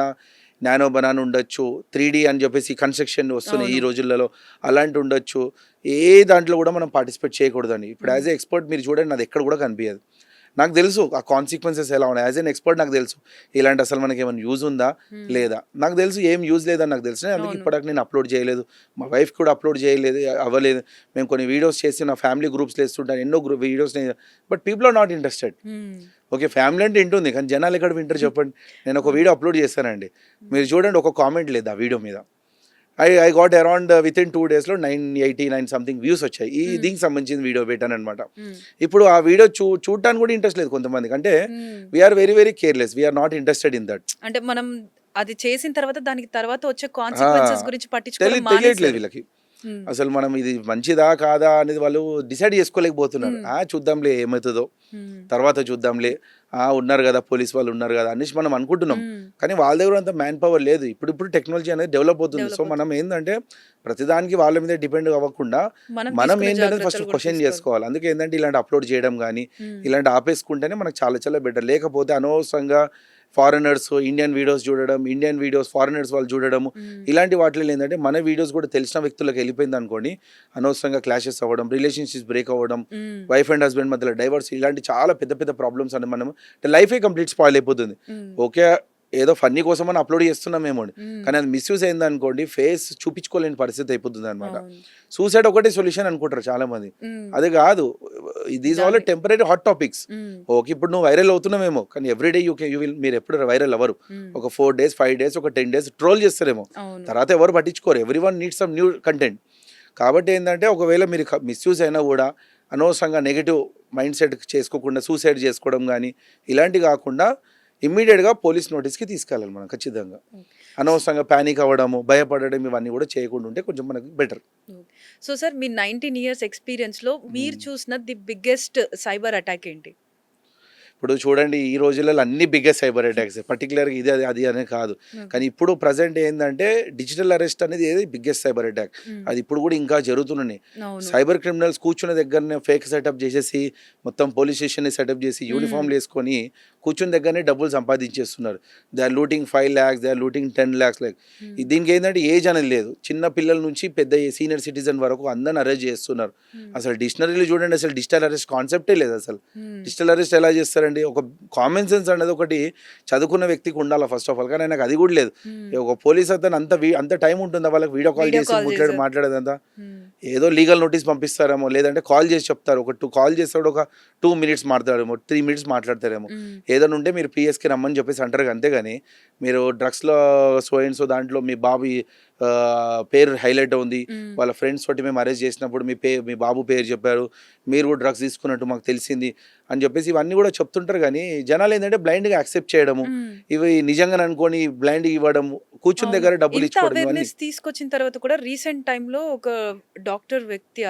నానో బనానా ఉండొచ్చు, 3D అని చెప్పేసి కన్స్ట్రక్షన్ వస్తున్నాయి ఈ రోజులలో, అలాంటి ఉండొచ్చు. ఏ దాంట్లో కూడా మనం పార్టిసిపేట్ చేయకూడదండి. ఇప్పుడు యాజ్ ఏ ఎక్స్పర్ట్ మీరు చూడండి, నాది ఎక్కడ కూడా కనిపించదు. నాకు తెలుసు ఆ కాన్సిక్వెన్సెస్ ఎలా ఉన్నాయి. యాజ్ ఎన్ ఎక్స్పర్ట్ నాకు తెలుసు ఇలాంటి అసలు మనకి ఏమైనా యూజ్ ఉందా లేదా. నాకు తెలుసు ఏం యూజ్ లేదని నాకు తెలుసు. అందుకే ఇప్పటికి నేను అప్లోడ్ చేయలేదు, మా వైఫ్ కూడా అప్లోడ్ అవ్వలేదు. మేము కొన్ని వీడియోస్ చేసి నా ఫ్యామిలీ గ్రూప్స్లో వేస్తుంటాను, ఎన్నో videos. But people are not interested. Okay, family అంటే వింటుంది కానీ జనాలు ఎక్కడ వింటారు చెప్పండి. నేను ఒక వీడియో అప్లోడ్ చేస్తానండి, మీరు చూడండి ఒక కామెంట్ లేదు ఆ వీడియో మీద. I got around with in 2 days 989 something views వచ్చాయి. ఈ దీనికి సంబంధించిన వీడియో పెట్టాను అనమాట. ఇప్పుడు ఆ వీడియో చూడటానికి కూడా ఇంట్రెస్ట్ లేదు కొంతమందికి. అంటే we are very careless, we are not interested in that. అంటే మనం అది చేసిన తర్వాత దానికి తర్వాత వచ్చే కాన్సిక్వెన్సెస్ గురించి పట్టించుకోవడం తెలియట్లేదు వీళ్ళకి. అసలు మనం ఇది మంచిదా కాదా అనేది వాళ్ళు డిసైడ్ చేసుకోలేకపోతున్నారు. చూద్దాంలే ఏమవుతుందో, తర్వాత చూద్దాంలే, ఉన్నారు కదా పోలీస్ వాళ్ళు ఉన్నారు కదా అనేసి మనం అనుకుంటున్నాం. కానీ వాళ్ళ దగ్గర అంత మ్యాన్ పవర్ లేదు. ఇప్పుడు టెక్నాలజీ అనేది డెవలప్ అవుతుంది. సో మనం ఏంటంటే ప్రతిదానికి వాళ్ళ మీద డిపెండ్ అవ్వకుండా మనం ఏంటంటే ఫస్ట్ క్వశ్చన్ చేసుకోవాలి. అందుకే ఏంటంటే ఇలాంటి అప్లోడ్ చేయడం కానీ ఇలాంటి ఆపేసుకుంటేనే మనకు చాలా బెటర్. లేకపోతే అనవసరంగా ఫారినర్స్ ఇండియన్ వీడియోస్ చూడడం, ఇండియన్ వీడియోస్ ఫారినర్స్ వాళ్ళు చూడడము, ఇలాంటి వాటిలో ఏంటంటే మన వీడియోస్ కూడా తెలిసిన వ్యక్తులకు వెళ్ళిపోయింది అనుకోండి, అనవసరంగా క్లాషెస్ అవ్వడం, రిలేషన్షిప్స్ బ్రేక్ అవ్వడం, వైఫ్ అండ్ హస్బెండ్ మధ్యలో డైవర్స్, ఇలాంటి చాలా పెద్ద ప్రాబ్లమ్స్ అని మనం లైఫే కంప్లీట్ స్పాయిల్ అయిపోతుంది. ఓకే, ఏదో ఫన్నీ కోసం మనం అప్లోడ్ చేస్తున్నామేమో, కానీ అది మిస్యూజ్ అయింది అనుకోండి ఫేస్ చూపించుకోలేని పరిస్థితి అయిపోతుంది అనమాట. సూసైడ్ ఒకటే సొల్యూషన్ అనుకుంటారు చాలా మంది, అది కాదు. These all temporary hot topics. Okay, ఇప్పుడు నువ్వు వైరల్ అవుతున్నామేమో, కానీ ఎవ్రీడే మీరు ఎప్పుడు వైరల్ అవ్వరు. ఒక 4 days 5 days ఒక 10 days ట్రోల్ చేస్తారేమో, తర్వాత ఎవరు పట్టించుకోరు. Everyone needs some new content. కాబట్టి ఏంటంటే ఒకవేళ మీరు మిస్యూజ్ అయినా కూడా అనవసరంగా నెగిటివ్ మైండ్ సెట్ చేసుకోకుండా సూసైడ్ చేసుకోవడం కానీ ఇలాంటివి కాకుండా ఇమ్మీడియట్గా పోలీస్ నోటీస్కి తీసుకెళ్ళాలి మనం ఖచ్చితంగా. అనవసరంగా ప్యానిక్ అవ్వడము, భయపడడం ఇవన్నీ కూడా చేయకుండా ఉంటే కొంచెం మనకు బెటర్. సో సార్, మీ 19 years ఎక్స్పీరియన్స్లో మీరు చూసిన ది బిగ్గెస్ట్ సైబర్ అటాక్ ఏంటి? ఇప్పుడు చూడండి ఈ రోజులలో అన్ని బిగ్గెస్ట్ సైబర్ అటాక్స్, పర్టికులర్గా ఇది అది అనే కాదు. కానీ ఇప్పుడు ప్రజెంట్ ఏంటంటే డిజిటల్ అరెస్ట్ అనేది ఏది బిగ్గెస్ట్ సైబర్ అటాక్. అది ఇప్పుడు కూడా ఇంకా జరుగుతున్నాయి. సైబర్ క్రిమినల్స్ కూర్చున్న దగ్గరనే ఫేక్ సెటప్ చేసేసి మొత్తం పోలీస్ స్టేషన్ని సెటప్ చేసి యూనిఫామ్లు వేసుకొని కూర్చున్న దగ్గరనే డబ్బులు సంపాదించేస్తున్నారు. They are looting 5 lakhs, they are looting 10 lakhs. Like దీనికి ఏంటంటే ఏజ్ అనేది లేదు, చిన్న పిల్లల నుంచి పెద్ద సీనియర్ సిటిజన్ వరకు అందరిని అరెస్ట్ చేస్తున్నారు. అసలు డిక్షనరీలో చూడండి, అసలు డిజిటల్ అరెస్ట్ కాన్సెప్టే లేదు. అసలు డిజిటల్ అరెస్ట్ ఎలా చేస్తారండి? ఒక కామన్ సెన్స్ అనేది ఒకటి చదువుకున్న వ్యక్తికి ఉండాలి ఫస్ట్ ఆఫ్ ఆల్, కానీ నాకు అది కూడా లేదు. ఒక పోలీస్ అతను అంత టైం ఉంటుందా వాళ్ళకి వీడియో కాల్ చేసి మాట్లాడేదంతా? ఏదో లీగల్ నోటీస్ పంపిస్తారేమో, లేదంటే కాల్ చేసి చెప్తారు, కాల్ చేస్తాడు, ఒక 2 minutes మాట్లాడతారేమో, 3 minutes మాట్లాడతారేమో. ఏదైనా ఉంటే మీరు పిఎస్కి రమ్మని చెప్పేసి అంటారు. అంతేగాని మీరు డ్రగ్స్లో సో దాంట్లో మీ బాబు పేరు హైలైట్ ఉంది, వాళ్ళ ఫ్రెండ్స్ తోటి మేము అరెస్ట్ చేసినప్పుడు మీ బాబు పేరు చెప్పారు, మీరు కూడా డ్రగ్స్ తీసుకున్నట్టు మాకు తెలిసింది అని చెప్పేసి ఇవన్నీ కూడా చెప్తుంటారు. కానీ జనాలు ఏంటంటే బ్లైండ్గా యాక్సెప్ట్ చేయడము, ఇవి నిజంగా అనుకొని బ్లైండ్గా ఇవ్వడము, కూర్చుని దగ్గర డబ్బులు ఇచ్చుకోవడం. తీసుకొచ్చిన తర్వాత కూడా రీసెంట్ టైంలో ఒక డాక్టర్ వ్యక్తి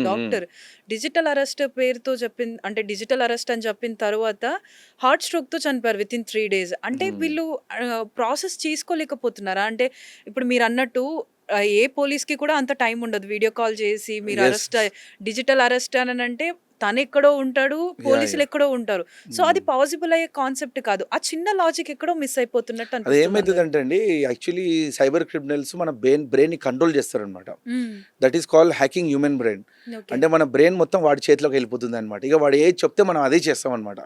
డాక్టర్ డిజిటల్ అరెస్ట్ పేరుతో అంటే డిజిటల్ అరెస్ట్ అని చెప్పిన తర్వాత హార్ట్ స్ట్రోక్ తో చనిపోయారు విత్ ఇన్ 3 days. అంటే వీళ్ళు ప్రాసెస్ చేసుకోలేకపోతున్నారా? అంటే ఇప్పుడు మీరు అన్నట్టు ఏ పోలీస్కి కూడా అంత టైం ఉండదు వీడియో కాల్ చేసి మీరు అరెస్ట్ డిజిటల్ అరెస్ట్ అని అంటే తను ఎక్కడో ఉంటాడు, పోలీసులు ఎక్కడో ఉంటారు. సో అది పాసిబుల్ అయ్యే కాన్సెప్ట్ కాదు. ఆ చిన్న లాజిక్ ఎక్కడో మిస్ అయిపోతున్నట్టు అది ఏమవుతుందంటే అండి, యాక్చువల్లీ సైబర్ క్రిమినల్స్ మన బ్రెయిన్ ని కంట్రోల్ చేస్తారనమాట. That is called hacking human brain. అంటే మన బ్రెయిన్ మొత్తం వాడి చేతిలోకి వెళ్ళిపోతుంది అనమాట. ఇక వాడు ఏది చెప్తే మనం అదే చేస్తాం అనమాట.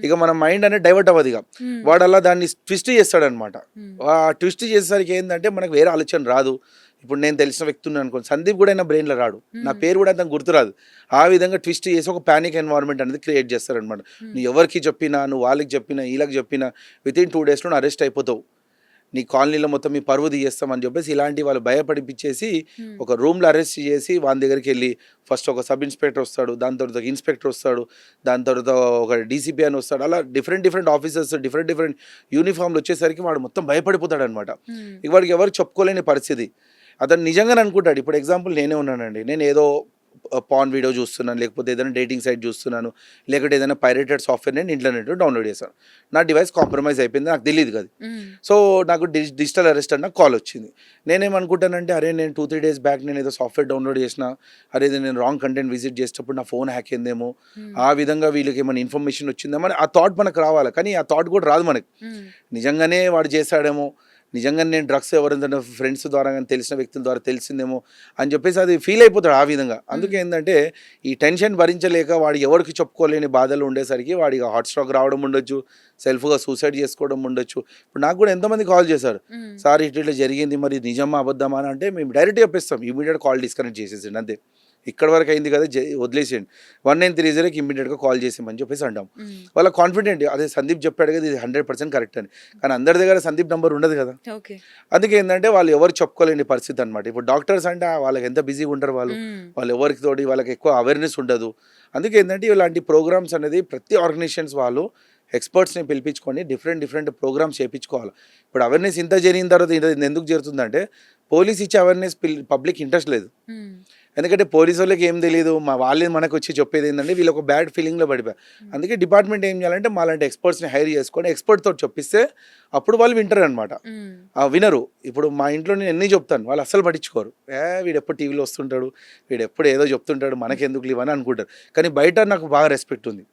ఇక మన మైండ్ అనేది డైవర్ట్ అవ్వదు. ఇక వాడు అలా దాన్ని ట్విస్ట్ చేస్తాడనమాట. ఆ ట్విస్ట్ చేసేసరికి ఏంటంటే మనకు వేరే ఆలోచన రాదు. ఇప్పుడు నేను తెలిసిన వ్యక్తి ఉన్నాను అనుకోండి, సందీప్ కూడా అయినా బ్రెయిన్లో రాడు, నా పేరు కూడా అంత గుర్తురాదు. ఆ విధంగా ట్విస్ట్ చేసి ఒక ప్యానిక్ ఎన్వైరన్మెంట్ అనేది క్రియేట్ చేస్తారనమాట. నువ్వు ఎవరికి చెప్పినా, నువ్వు వాళ్ళకి చెప్పినా, వీళ్ళకి చెప్పినా విత్ ఇన్ 2 days అరెస్ట్ అయిపోతావు, నీ కాలనీలో మొత్తం మీ పరువు తీయేస్తామని చెప్పేసి ఇలాంటి వాళ్ళు భయపడిపించేసి ఒక రూమ్లో అరెస్ట్ చేసి వాళ్ళ దగ్గరికి వెళ్ళి ఫస్ట్ ఒక సబ్ ఇన్స్పెక్టర్ వస్తాడు, దాని తర్వాత ఇన్స్పెక్టర్ వస్తాడు, దాని తర్వాత ఒక డీసీపీ అని వస్తాడు. అలా డిఫరెంట్ ఆఫీసర్స్ డిఫరెంట్ యూనిఫామ్లు వచ్చేసరికి వాడు మొత్తం భయపడిపోతాడు అనమాట. ఇక వాడికి ఎవరు చెప్పుకోలేని పరిస్థితి. అతను నిజంగానే అనుకుంటాడు. ఇప్పుడు ఎగ్జాంపుల్ నేనే ఉన్నానండి, నేను ఏదో పాన్ వీడియో చూస్తున్నాను, లేకపోతే ఏదైనా డేటింగ్ సైట్ చూస్తున్నాను, లేకపోతే ఏదైనా పైరేటెడ్ సాఫ్ట్వేర్ నేను ఇంటర్నెట్ డౌన్లోడ్ చేశాను, నా డివైస్ కాంప్రమైజ్ అయిపోయింది, నాకు తెలియదు కదా. సో నాకు డిజిటల్ అరెస్ట్ అన్న కాల్ వచ్చింది. నేనేమనుకుంటానంటే అరే నేను 2-3 days బ్యాక్ నేను ఏదో సాఫ్ట్వేర్ డౌన్లోడ్ చేసిన, అరే నేను రాంగ్ కంటెంట్ విజిట్ చేసేటప్పుడు నా ఫోన్ హ్యాక్ అయిందేమో, ఆ విధంగా వీళ్ళకి ఏమైనా ఇన్ఫర్మేషన్ వచ్చిందేమో అని ఆ థాట్ మనకు రావాలి. కానీ ఆ థాట్ కూడా రాదు మనకి. నిజంగానే వాడు చేశాడేమో, నిజంగా నేను డ్రగ్స్ ఎవరైనా ఫ్రెండ్స్ ద్వారా కానీ తెలిసిన వ్యక్తుల ద్వారా తెలిసిందేమో అని చెప్పేసి అది ఫీల్ అయిపోతాడు ఆ విధంగా. అందుకే ఏంటంటే ఈ టెన్షన్ భరించలేక వాడు ఎవరికి చెప్పుకోలేని బాధలు ఉండేసరికి వాడికి హార్ట్ స్ట్రోక్ రావడం ఉండొచ్చు, సెల్ఫ్గా సూసైడ్ చేసుకోవడం ఉండొచ్చు. ఇప్పుడు నాకు కూడా ఎంతోమంది కాల్ చేశారు, సార్ ఇట్లా జరిగింది, మరి నిజమా అబద్ధమా అని అంటే మేము డైరెక్ట్ చెప్పేస్తాం, ఇమీడియట్ కాల్ డిస్కనెక్ట్ చేసేసిండి అంతే, ఇక్కడ వరకు అయింది కదా వదిలేసేయండి, 193 ఇమ్మీడియట్గా కాల్ చేసామని చెప్పేసి అంటాం. వాళ్ళ కాన్ఫిడెంట్ అదే సందీప్ చెప్పాడు కదా ఇది 100% కరెక్ట్ అని. కానీ అందరి దగ్గర సందీప్ నెంబర్ ఉండదు కదా. అందుకే ఏంటంటే వాళ్ళు ఎవరు చెప్పుకోలేని పరిస్థితి అనమాట. ఇప్పుడు డాక్టర్స్ అంటే వాళ్ళకి ఎంత బిజీగా ఉంటారు, వాళ్ళు ఎవరికి తోటి వాళ్ళకి ఎక్కువ అవేర్నెస్ ఉండదు. అందుకే ఏంటంటే ఇలాంటి ప్రోగ్రామ్స్ అనేది ప్రతి ఆర్గనైజేషన్స్ వాళ్ళు ఎక్స్పర్ట్స్ని పిలిపించుకొని డిఫరెంట్ ప్రోగ్రామ్స్ చేయించుకోవాలి. ఇప్పుడు అవేర్నెస్ ఇంత జరిగిన తర్వాత ఇది ఎందుకు జరుగుతుందంటే పోలీస్ ఇచ్చే అవేర్నెస్ పబ్లిక్ ఇంట్రెస్ట్ లేదు. ఎందుకంటే పోలీసు వాళ్ళకి ఏం తెలియదు, వాళ్ళే మనకు వచ్చి చెప్పేది ఏంటంటే వీళ్ళు ఒక బ్యాడ్ ఫీలింగ్లో పడిపోయారు. అందుకే డిపార్ట్మెంట్ ఏం చేయాలంటే మాలాంటి ఎక్స్పర్ట్స్ని హైర్ చేసుకొని ఎక్స్పర్ట్ తోటి చెప్పిస్తే అప్పుడు వాళ్ళు వింటారు అనమాట. వినరు. ఇప్పుడు మా ఇంట్లో నేను ఎన్ని చెప్తాను, వాళ్ళు అస్సలు పట్టించుకోరు. వీడు ఎప్పుడు టీవీలో వస్తుంటాడు, వీడు ఎప్పుడు ఏదో చెప్తుంటాడు, మనకెందుకు లేవని అనుకుంటారు. కానీ బయట నాకు బాగా రెస్పెక్ట్ ఉంది.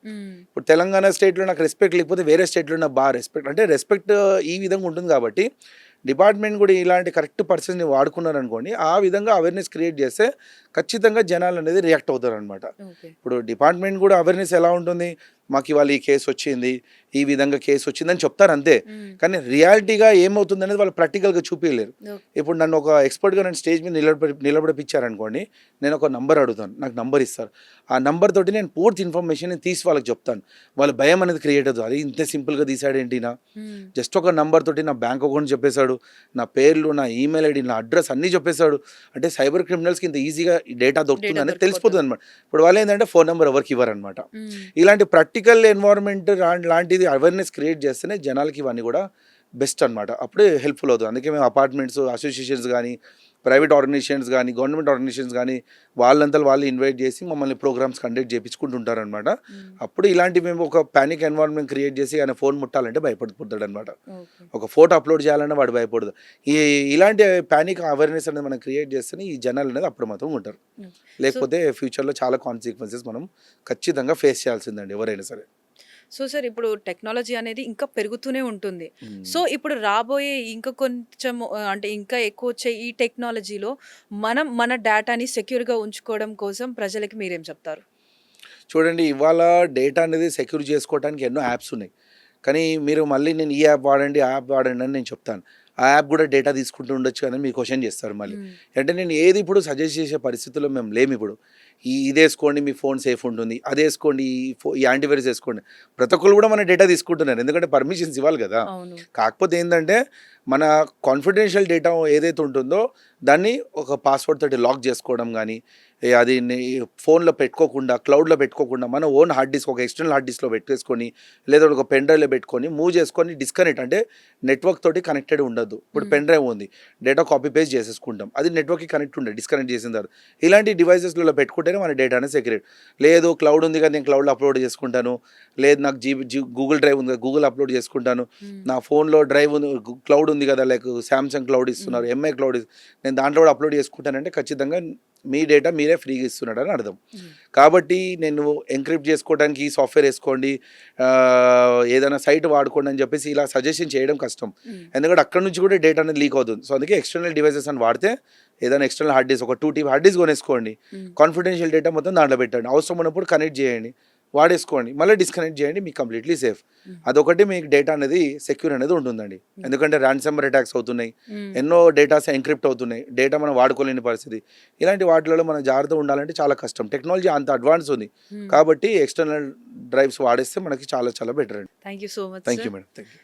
ఇప్పుడు తెలంగాణ స్టేట్లో నాకు రెస్పెక్ట్ లేకపోతే వేరే స్టేట్లో నాకు బాగా రెస్పెక్ట్, అంటే రెస్పెక్ట్ ఈ విధంగా ఉంటుంది. కాబట్టి డిపార్ట్మెంట్ కూడా ఇలాంటి కరెక్ట్ పర్సన్స్ని వాడుకున్నారనుకోండి, ఆ విధంగా అవేర్నెస్ క్రియేట్ చేస్తే ఖచ్చితంగా జనాలు అనేది రియాక్ట్ అవుతారు అనమాట. ఇప్పుడు డిపార్ట్మెంట్ కూడా అవేర్నెస్ ఎలా ఉంటుంది, మాకు ఇవాళ ఈ కేసు వచ్చింది, ఈ విధంగా కేసు వచ్చిందని చెప్తారు అంతే. కానీ రియాలిటీగా ఏమవుతుంది అనేది వాళ్ళు ప్రాక్టికల్గా చూపించలేరు. ఇప్పుడు నన్ను ఒక ఎక్స్పర్ట్గా నన్ను స్టేజ్ మీద నిలబడిపించారనుకోండి, నేను ఒక నంబర్ అడుగుతాను, నాకు నంబర్ ఇస్తారు. ఆ నంబర్ తోటి నేను పూర్తి ఇన్ఫర్మేషన్ తీసి వాళ్ళకి చెప్తాను. వాళ్ళ భయం అనేది క్రియేట్ అవుతుంది. అది ఇంత సింపుల్గా తీసాడేంటినా, జస్ట్ ఒక నంబర్ తోటి నా బ్యాంక్ అకౌంట్ చెప్పేశాడు, నా పేర్లు, నా ఈమెయిల్ ఐడి, నా అడ్రస్ అన్నీ చెప్పేశాడు. అంటే సైబర్ క్రిమినల్స్కి ఇంత ఈజీగా డేటా దొరుకుతుంది అనేది తెలిసిపోతుంది అనమాట. ఇప్పుడు వాళ్ళు ఏంటంటే ఫోన్ నెంబర్ ఎవరికి ఇవ్వరనమాట. ఇలాంటి ప్రాక్టికల్ ఎన్వైరన్మెంట్ లాంటిది అవేర్నెస్ క్రియేట్ చేస్తేనే జనాలకి ఇవన్నీ కూడా బెస్ట్ అనమాట. అప్పుడే హెల్ప్ఫుల్ అవుతుంది. అందుకే మేము అపార్ట్మెంట్స్ అసోసియేషన్స్ కానీ ప్రైవేట్ ఆర్గనైజేషన్స్ కానీ గవర్నమెంట్ ఆర్గనైజేషన్స్ కానీ వాళ్ళంతా వాళ్ళు ఇన్వైట్ చేసి మమ్మల్ని ప్రోగ్రామ్స్ కండక్ట్ చేయించుకుంటుంటారనమాట. అప్పుడు ఇలాంటి మేము ఒక ప్యానిక్ ఎన్వైరన్మెంట్ క్రియేట్ చేసి ఆయన ఫోన్ ముట్టాలంటే భయపడిపోతాడు అనమాట. ఒక ఫోటో అప్లోడ్ చేయాలన్నా వాడు భయపడదు. ఇలాంటి ప్యానిక్ అవేర్నెస్ అనేది మనం క్రియేట్ చేస్తేనే ఈ జనాలు అనేది అప్రమత్తం ఉంటారు. లేకపోతే ఫ్యూచర్లో చాలా కాన్సిక్వెన్సెస్ మనం ఖచ్చితంగా ఫేస్ చేయాల్సిందండి ఎవరైనా సరే. సో సార్ ఇప్పుడు టెక్నాలజీ అనేది ఇంకా పెరుగుతూనే ఉంటుంది. సో ఇప్పుడు రాబోయే ఇంకా కొంచెం అంటే ఇంకా ఎక్కువ వచ్చే ఈ టెక్నాలజీలో మనం మన డేటాని సెక్యూర్గా ఉంచుకోవడం కోసం ప్రజలకి మీరేం చెప్తారు? చూడండి, ఇవాళ డేటా అనేది సెక్యూర్ చేసుకోవడానికి ఎన్నో యాప్స్ ఉన్నాయి. కానీ మీరు మళ్ళీ నేను ఈ యాప్ వాడండి ఆ యాప్ వాడండి అని నేను చెప్తాను. ఆ యాప్ కూడా డేటా తీసుకుంటూ ఉండొచ్చు అని మీరు క్వశ్చన్ చేస్తారు మళ్ళీ. అంటే నేను ఏది ఇప్పుడు సజెస్ట్ చేసే పరిస్థితుల్లో మేము లేము. ఇప్పుడు ఇది వేసుకోండి మీ ఫోన్ సేఫ్ ఉంటుంది, అది వేసుకోండి ఈ యాంటీవైరస్ వేసుకోండి. ప్రతి ఒక్కరు కూడా మన డేటా తీసుకుంటున్నారు, ఎందుకంటే పర్మిషన్స్ ఇవ్వాలి కదా. కాకపోతే ఏంటంటే మన కాన్ఫిడెన్షియల్ డేటా ఏదైతే ఉంటుందో దాన్ని ఒక పాస్వర్డ్ తోటి లాక్ చేసుకోవడం కానీ, అది ఫోన్లో పెట్టుకోకుండా క్లౌడ్లో పెట్టుకోకుండా మన ఓన్ హార్డ్ డిస్క్ ఒక ఎక్స్టర్నల్ హార్డ్ డిస్క్లో పెట్టేసుకొని లేదా ఒక పెన్ డ్రైవ్లో పెట్టుకొని మూవ్ చేసుకొని డిస్కనెక్ట్ అంటే నెట్వర్క్ తోటి కనెక్టెడ్ ఉండదు. ఇప్పుడు పెన్ డ్రైవ్ ఉంది, డేటా కాపీ పేస్ట్ చేసేసుకుంటాం, అది నెట్వర్క్కి కనెక్ట్ ఉండదు, డిస్కనెక్ట్ చేసిన తర్వాత ఇలాంటి డివైసెస్లో పెట్టుకుంటేనే మన డేటా అనేది సెక్యూరిటీ. లేదు క్లౌడ్ ఉంది కదా నేను క్లౌడ్లో అప్లోడ్ చేసుకుంటాను, లేదు నాకు గూగుల్ డ్రైవ్ ఉంది కదా గూగుల్ అప్లోడ్ చేసుకుంటాను, నా ఫోన్లో డ్రైవ్ ఉంది క్లౌడ్ ఉంది కదా లైక్ శాంసంగ్ క్లౌడ్ ఇస్తున్నారు, ఎంఐ క్లౌడ్ నేను దాంట్లో కూడా అప్లోడ్ చేసుకుంటానంటే ఖచ్చితంగా మీ డేటా మీరే ఫ్రీగా ఇస్తున్నాడని అర్థం. కాబట్టి నేను ఎంక్రిప్ట్ చేసుకోవడానికి ఈ సాఫ్ట్వేర్ వేసుకోండి, ఏదైనా సైట్ వాడుకోండి అని చెప్పేసి ఇలా సజెషన్ చేయడం కష్టం. ఎందుకంటే అక్కడ నుంచి కూడా డేటా అనేది లీక్ అవుతుంది. సో అందుకే ఎక్స్టర్నల్ డివైసెస్ అని వాడితే ఏదైనా ఎక్స్టర్నల్ హార్డ్ డిస్క్ ఒక 2 TB హార్డ్ డిస్క్ కొనేసుకోండి, కాన్ఫిడెన్షియల్ డేటా మొత్తం దాంట్లో పెట్టండి, అవసరం ఉన్నప్పుడు కనెక్ట్ చేయండి, వాడేసుకోండి, మళ్ళీ డిస్కనెక్ట్ చేయండి, మీకు కంప్లీట్లీ సేఫ్. అదొకటి మీకు డేటా అనేది సెక్యూర్ అనేది ఉంటుందండి. ఎందుకంటే ర్యాన్సమ్మర్ అటాక్స్ అవుతున్నాయి, ఎన్నో డేటాస్ ఎంక్రిప్ట్ అవుతున్నాయి, డేటా మనం వాడుకోలేని పరిస్థితి. ఇలాంటి వాటిలలో మనం జాగ్రత్త ఉండాలంటే చాలా కష్టం. టెక్నాలజీ అంత అడ్వాన్స్ ఉంది కాబట్టి ఎక్స్టర్నల్ డ్రైవ్స్ వాడేస్తే మనకి చాలా చాలా బెటర్ అండి. Thank you so much. Thank you madam. Thank you.